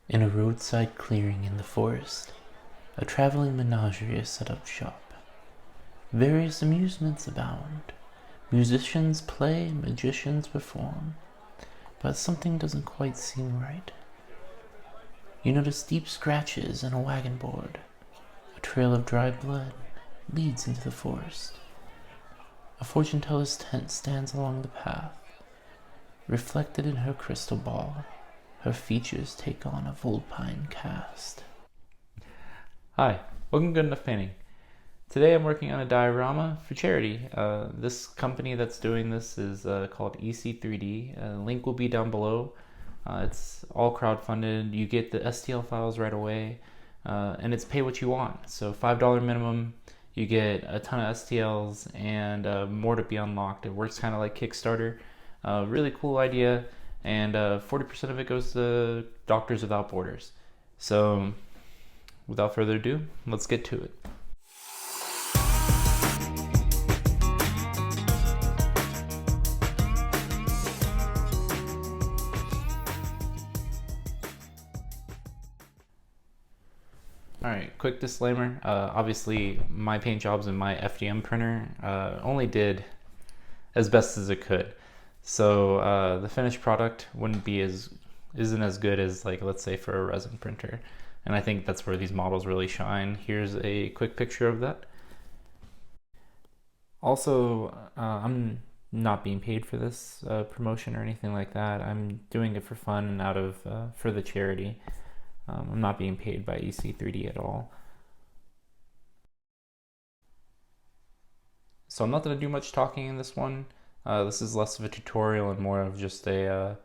In a roadside clearing in the forest, a traveling menagerie is set up shop. Various amusements abound. Musicians play, magicians perform, but something doesn't quite seem right. You notice deep scratches and a wagon board. A trail of dry blood leads into the forest. A fortune teller's tent stands along the path. Reflected in her crystal ball, her features take on a vulpine cast. Hi, welcome to Good Enough Painting. Today I'm working on a diorama for charity. This company that's doing this is called EC3D. Link will be down below. It's all crowdfunded. You get the STL files right away, and it's pay what you want. So $5 minimum, you get a ton of STLs and more to be unlocked. It works kind of like Kickstarter. Really cool idea, and 40% of it goes to Doctors Without Borders. So without further ado, let's get to it. Alright, quick disclaimer. Obviously, my paint jobs and my FDM printer only did as best as it could. So the finished product isn't as good as, like, let's say for a resin printer. And I think that's where these models really shine. Here's a quick picture of that. Also, I'm not being paid for this promotion or anything like that. I'm doing it for fun and out of for the charity. I'm not being paid by EC3D at all. So I'm not going to do much talking in this one. This is less of a tutorial and more of just a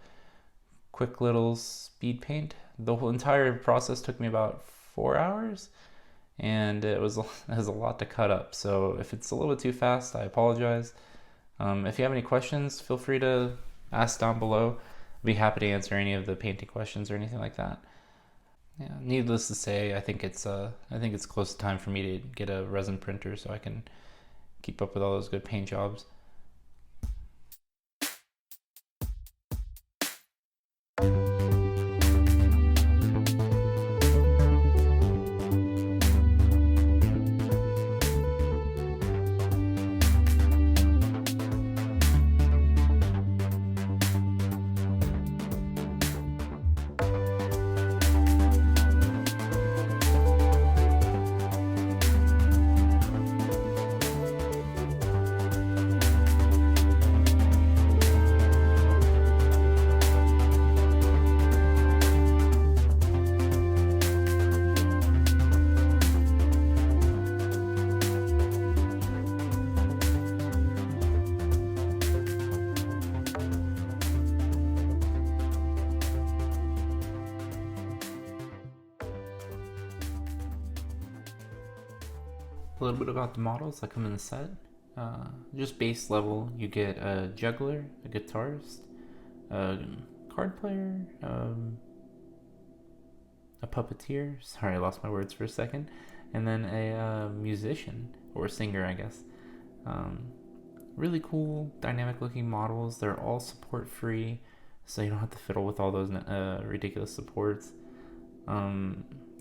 quick little speed paint. The whole entire process took me about 4 hours, and it was a lot to cut up. So if it's a little bit too fast, I apologize. If you have any questions, feel free to ask down below. I'd be happy to answer any of the painting questions or anything like that. Yeah, needless to say, I think it's close to time for me to get a resin printer so I can keep up with all those good paint jobs. A little bit about the models that come in the set. Just base level, you get a juggler, a guitarist, a card player, a puppeteer. Sorry, I lost my words for a second. And then a musician, or singer, I guess. Really cool, dynamic looking models. They're all support free, so you don't have to fiddle with all those ridiculous supports.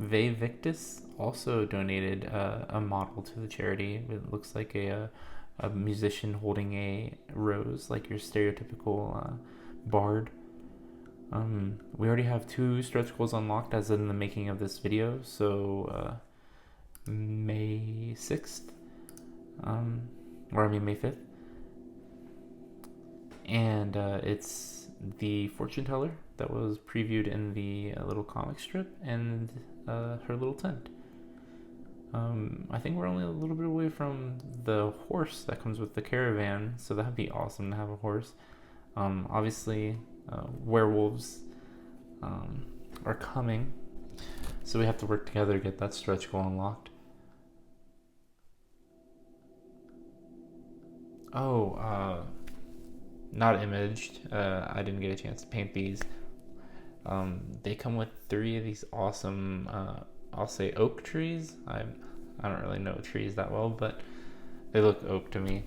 Ve Victus also donated a model to the charity. It looks like a musician holding a rose, like your stereotypical bard. We already have 2 stretch goals unlocked as in the making of this video, so May 6th, May 5th. And it's the fortune teller that was previewed in the little comic strip, and her little tent. I think we're only a little bit away from the horse that comes with the caravan, so that'd be awesome to have a horse. Obviously, werewolves are coming, so we have to work together to get that stretch goal unlocked. Oh, not imaged. I didn't get a chance to paint these. They come with 3 of these awesome, I'll say oak trees. I don't really know trees that well, but they look oak to me.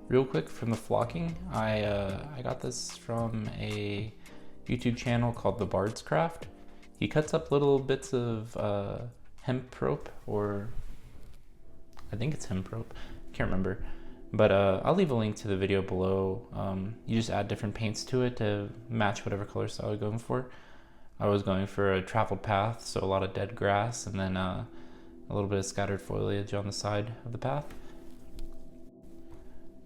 Real quick from the flocking, I got this from a YouTube channel called the Bards Craft. He cuts up little bits of hemp rope, or I think it's hemp rope, can't remember. But I'll leave a link to the video below. You just add different paints to it to match whatever color style you're going for. I was going for a traveled path, so a lot of dead grass, and then a little bit of scattered foliage on the side of the path.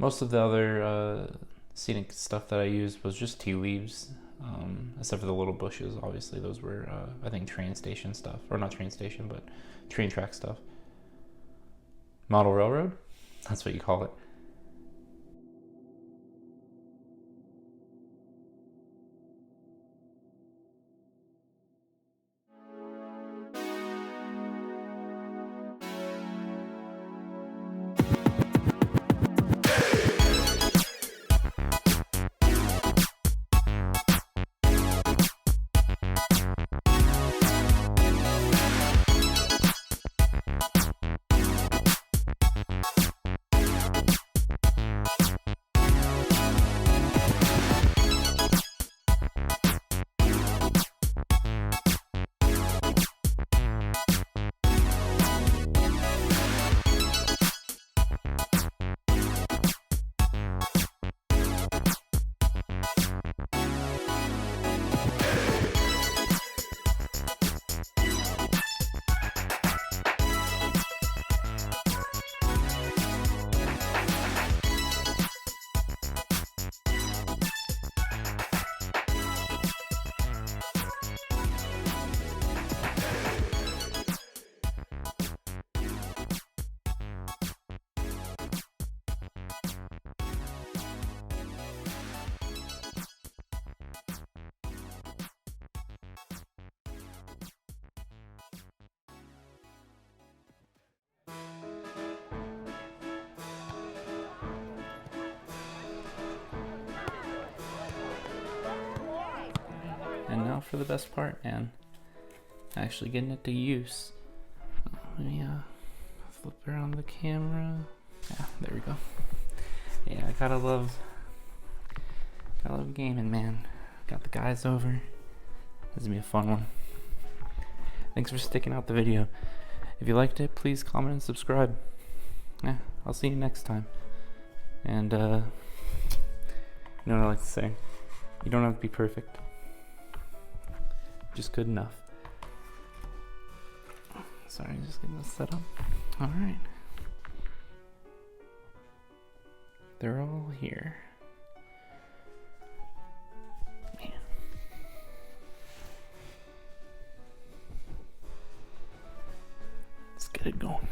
Most of the other scenic stuff that I used was just tea leaves, except for the little bushes. Obviously, those were, I think, train station stuff. Or not train station, but train track stuff. Model railroad? That's what you call it. And now for the best part, man. Actually getting it to use. Let me flip around the camera. Yeah, there we go. Yeah, I gotta love gaming, man. Got the guys over. This is gonna be a fun one. Thanks for sticking out the video. If you liked it, please comment and subscribe. Yeah, I'll see you next time. And you know what I like to say? You don't have to be perfect. Just good enough. Sorry, just getting this set up. Alright. They're all here. Man. Let's get it going.